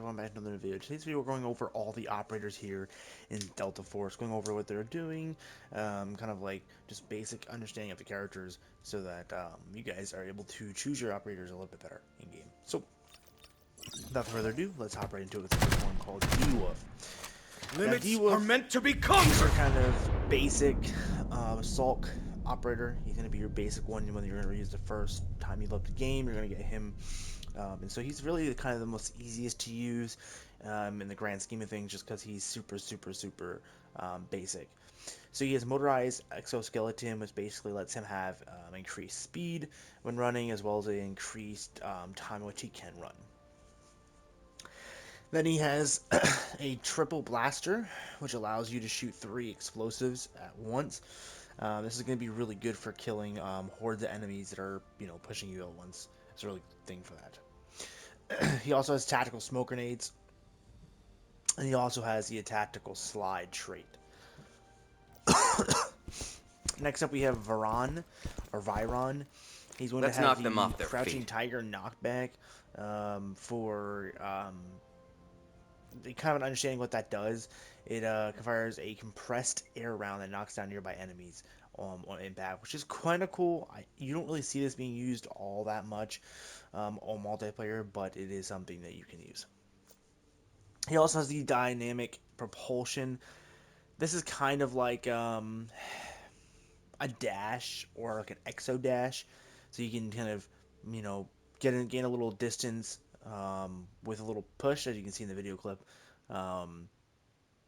welcome back to another video. Today's video we're going over all the operators here in Delta Force, going over what they're doing, kind of like just basic understanding of the characters so that you guys are able to choose your operators a little bit better in game. So, without further ado, let's hop right into it with the first one called D-Wolf. Now, Limits D-Wolf are meant to be is conquered! your kind of basic Salk operator. He's going to be your basic one when you're going to use the first time you load the game. You're going to get him. And so he's really kind of the most easiest to use in the grand scheme of things just because he's super basic. So he has motorized exoskeleton, which basically lets him have increased speed when running as well as an increased time in which he can run. Then he has a triple blaster, which allows you to shoot 3 explosives at once. This is going to be really good for killing hordes of enemies that are, pushing you at once. It's a really good thing for that. He also has tactical smoke grenades, and he also has the tactical slide trait. Next up, we have Viron, or Viron. He's going Let's to have knock them the off their Crouching feet. Tiger knockback for kind of an understanding what that does. It fires a compressed air round that knocks down nearby enemies on impact, which is kind of cool. You don't really see this being used all that much on multiplayer, but it is something that you can use. He also has the dynamic propulsion. This is kind of like a dash or like an exo dash, so you can kind of you know gain a little distance with a little push, as you can see in the video clip. Um,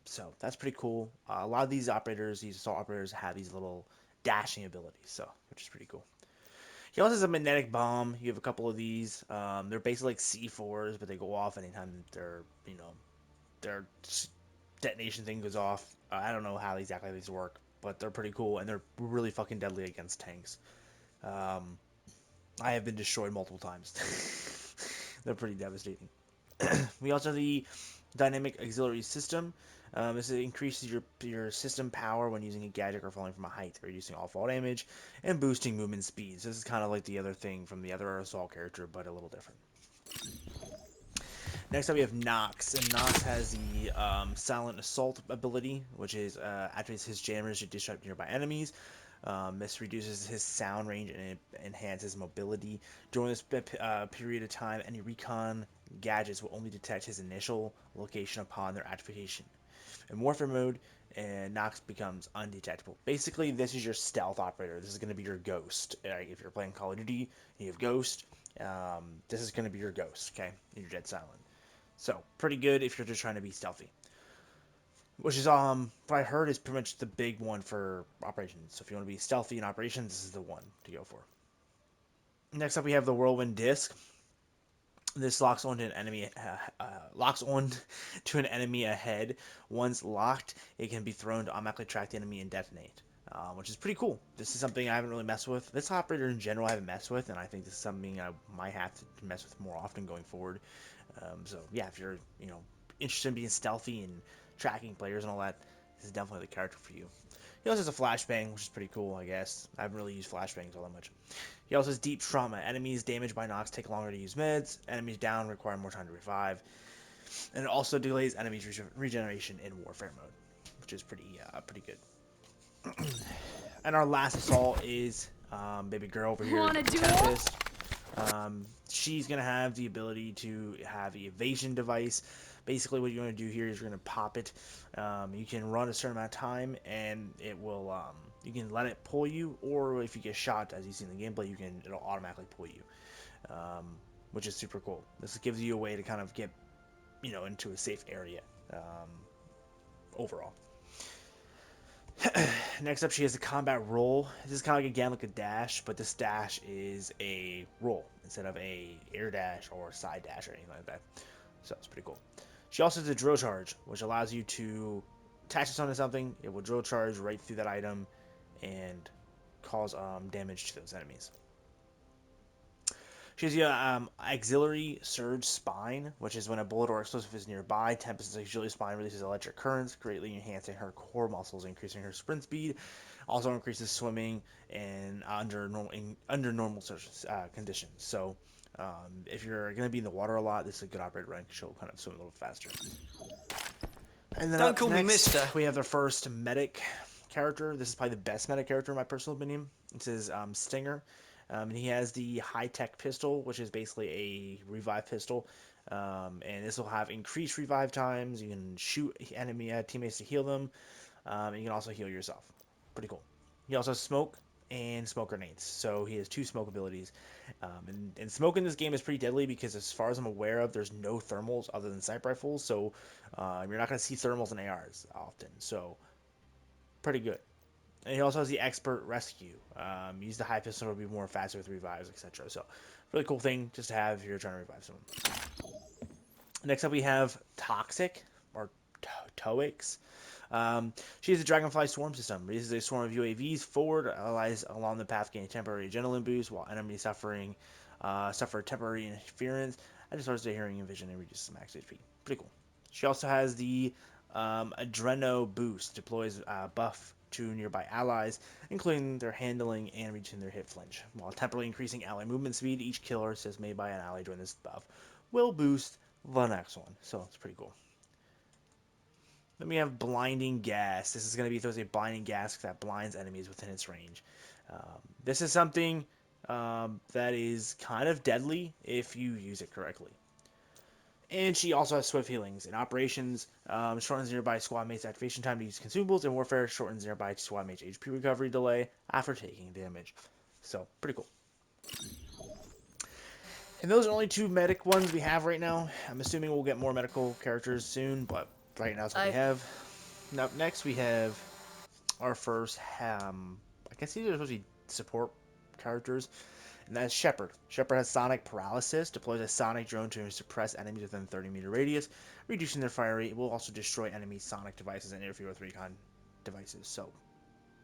so that's pretty cool. A lot of these operators, these assault operators, have these little dashing abilities, so which is pretty cool. He also has a magnetic bomb. You have a couple of these. They're basically like C4s, but they go off anytime their detonation thing goes off. I don't know how exactly these work, but they're pretty cool and they're really fucking deadly against tanks. Um, I have been destroyed multiple times. They're pretty devastating. We also have the dynamic auxiliary system. This increases your system power when using a gadget or falling from a height, reducing all fall damage and boosting movement speed. So this is kind of like the other thing from the other assault character, but a little different. Next up, we have Nox, and Nox has the Silent Assault ability, which is activates his jammers to disrupt nearby enemies. This reduces his sound range and enhances mobility. During this period of time, any recon gadgets will only detect his initial location upon their activation. In Warfare mode, Nox becomes undetectable. Basically, this is your stealth operator. This is going to be your ghost. If you're playing Call of Duty, and you have Ghost. This is going to be your ghost. Okay, and you're dead silent. So pretty good if you're just trying to be stealthy. Which is what I heard is pretty much the big one for operations. So if you want to be stealthy in operations, this is the one to go for. Next up, we have the Whirlwind Disc. This locks on to an enemy. Locks on to an enemy ahead. Once locked, it can be thrown to automatically track the enemy and detonate, which is pretty cool. This is something I haven't really messed with. This operator in general I haven't messed with, and I think this is something I might have to mess with more often going forward. So yeah, if you're interested in being stealthy and tracking players and all that, this is definitely the character for you. He also has a flashbang, which is pretty cool, I guess. I haven't really used flashbangs all that much. He also has deep trauma. Enemies damaged by Nox take longer to use meds. Enemies down require more time to revive. And it also delays enemies' regeneration in warfare mode, which is pretty good. And our last assault is baby girl over here, Wanna duel? Tempest. She's going to have the ability to have the evasion device. Basically, what you're going to do here is you're going to pop it. You can run a certain amount of time, and it will. You can let it pull you, or if you get shot, as you see in the gameplay, it'll automatically pull you, which is super cool. This gives you a way to kind of get, into a safe area overall. Next up, she has a combat roll. This is kind of like, again, like a dash, but this dash is a roll instead of a air dash or side dash or anything like that. So it's pretty cool. She also has a drill charge, which allows you to attach this onto something. It will drill charge right through that item and cause damage to those enemies. She has the auxiliary surge spine, which is when a bullet or explosive is nearby. Tempest's auxiliary spine releases electric currents, greatly enhancing her core muscles, increasing her sprint speed. Also increases swimming and under normal conditions. So If you're going to be in the water a lot, this is a good operator run because she'll kind of swim a little faster. And then Don't up call me next, mister. we have the first medic character. This is probably the best medic character in my personal opinion. This is Stinger. And he has the high-tech pistol, which is basically a revive pistol. And this will have increased revive times. You can shoot enemy teammates to heal them. And you can also heal yourself. Pretty cool. He also has smoke and smoke grenades. So he has two smoke abilities. And smoke in this game is pretty deadly because, as far as I'm aware of, there's no thermals other than sniper rifles. So you're not going to see thermals in ARs often. So pretty good. And he also has the expert rescue. Use the high pistol to be more faster with revives, etc. So really cool thing just to have if you're trying to revive someone. Next up, we have Toxic or Toix. She has a Dragonfly swarm system. Raises a swarm of UAVs forward, allies along the path gain temporary adrenaline boost, while enemies suffer temporary interference. That just starts their hearing and vision and reduces max HP. Pretty cool. She also has the Adreno boost, deploys buff to nearby allies, including their handling and reducing their hit flinch, while temporarily increasing ally movement speed. Each kill assist made by an ally during this buff will boost the next one. So it's pretty cool. Then we have Blinding Gas. This is going to be throws a blinding gas that blinds enemies within its range. This is something that is kind of deadly if you use it correctly. And she also has swift healings. In operations, shortens nearby squad mates' activation time to use consumables. In warfare, shortens nearby squad mates' HP recovery delay after taking damage. So, pretty cool. And those are only two medic ones we have right now. I'm assuming we'll get more medical characters soon, but right now that's what we I have. Up next, we have our first, I guess these are supposed to be support characters, and that's Shepard. Shepard has sonic paralysis, deploys a sonic drone to suppress enemies within 30-meter radius, reducing their fire rate. It will also destroy enemy sonic devices and interfere with recon devices. So,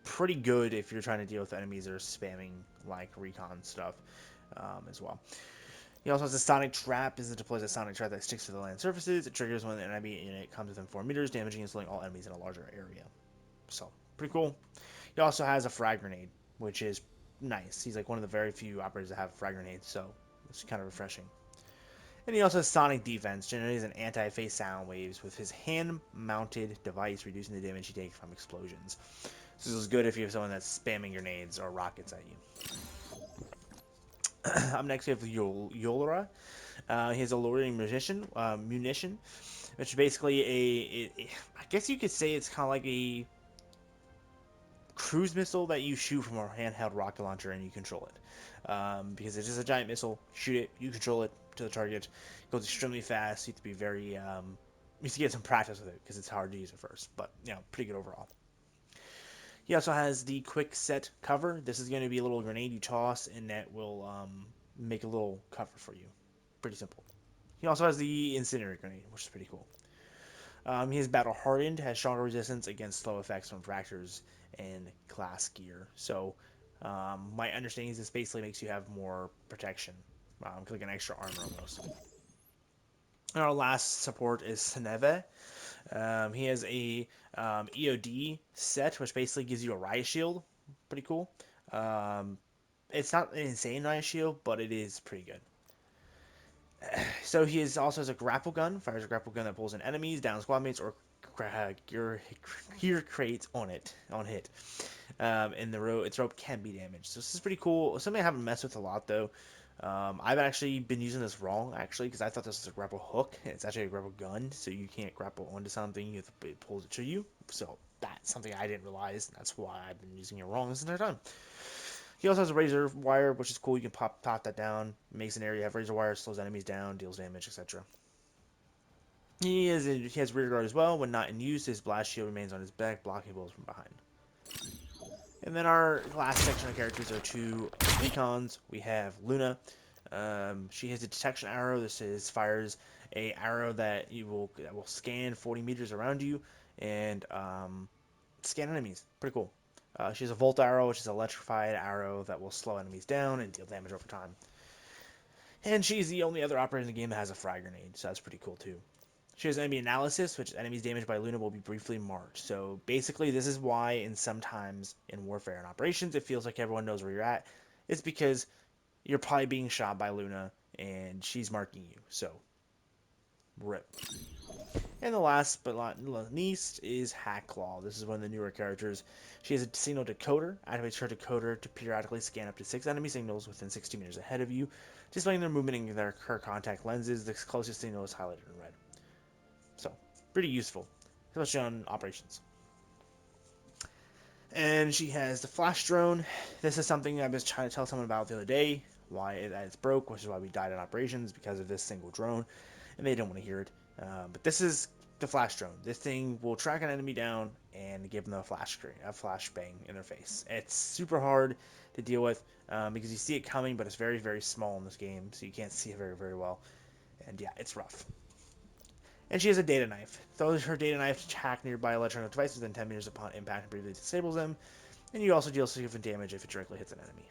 pretty good if you're trying to deal with enemies that are spamming like recon stuff as well. He also has a sonic trap. This deploys a sonic trap that sticks to the land surfaces. It triggers when the enemy unit comes within 4 meters, damaging and slowing all enemies in a larger area. So, pretty cool. He also has a frag grenade, which is nice. He's like one of the very few operators that have frag grenades, so it's kind of refreshing. And he also has sonic defense, generates an anti-phase sound waves with his hand-mounted device, reducing the damage he takes from explosions. So this is good if you have someone that's spamming grenades or rockets at you. Up next, we have Yolra. He has a lowering munition, which is basically I guess you could say it's kind of like a cruise missile that you shoot from a handheld rocket launcher and you control it. Because it's just a giant missile, shoot it, you control it to the target. It goes extremely fast. You have to be very, you have to get some practice with it because it's hard to use at first, but pretty good overall. He also has the quick set cover. This is going to be a little grenade you toss, and that will make a little cover for you. Pretty simple. He also has the incendiary grenade, which is pretty cool. He is battle hardened, has stronger resistance against slow effects from fractures and class gear. So, my understanding is this basically makes you have more protection, like an extra armor almost. And our last support is Seneve. He has a EOD set, which basically gives you a riot shield. Pretty cool. Um, it's not an insane riot shield, but it is pretty good. So he is also has a grapple gun, fires a grapple gun that pulls in enemies, down squad mates, or gear crates on hit. And its rope can be damaged. So this is pretty cool. Something I haven't messed with a lot though. I've actually been using this wrong actually because I thought this was a grapple hook. And it's actually a grapple gun, so you can't grapple onto something. It pulls it to you. So that's something I didn't realize. That's why I've been using it wrong this entire time. He also has a razor wire, which is cool. You can pop that down, makes an area have razor wire, slows enemies down, deals damage, etc. He has rear guard as well. When not in use, his blast shield remains on his back, blocking blows from behind. And then our last section of characters are two recons. We have Luna. She has a detection arrow. Fires a arrow that will scan 40 meters around you and scan enemies. Pretty cool. She has a Volt Arrow, which is an electrified arrow that will slow enemies down and deal damage over time. And she's the only other operator in the game that has a frag grenade, so that's pretty cool too. She has enemy analysis, which enemies damaged by Luna will be briefly marked. So basically, this is why sometimes in warfare and operations, it feels like everyone knows where you're at. It's because you're probably being shot by Luna, and she's marking you. So, rip. And the last but not least is Hackclaw. This is one of the newer characters. She has a signal decoder. Activates her decoder to periodically scan up to 6 enemy signals within 60 meters ahead of you, displaying their movement in her contact lenses. The closest signal is highlighted in red. So, pretty useful, especially on operations. And she has the flash drone. This is something I was trying to tell someone about the other day. Why it's broke, which is why we died in operations because of this single drone, and they didn't want to hear it. But this is the flash drone. This thing will track an enemy down and give them a flash bang in their face. It's super hard to deal with because you see it coming, but it's very, very small in this game, so you can't see it very, very well. And yeah, it's rough. And she has a data knife. Throws her data knife to hack nearby electronic devices within 10 meters upon impact and briefly disables them. And you also deal significant damage if it directly hits an enemy.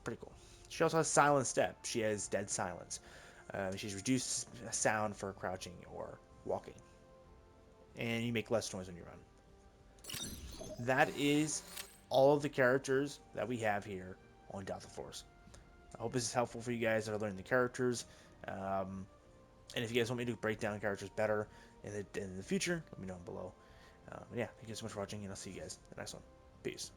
Pretty cool. She also has Silent Step. She has Dead Silence. She's reduced sound for crouching or walking. And you make less noise when you run. That is all of the characters that we have here on Delta Force. I hope this is helpful for you guys that are learning the characters. And if you guys want me to break down characters better in the future, let me know below. Yeah, thank you so much for watching, and I'll see you guys in the next one. Peace.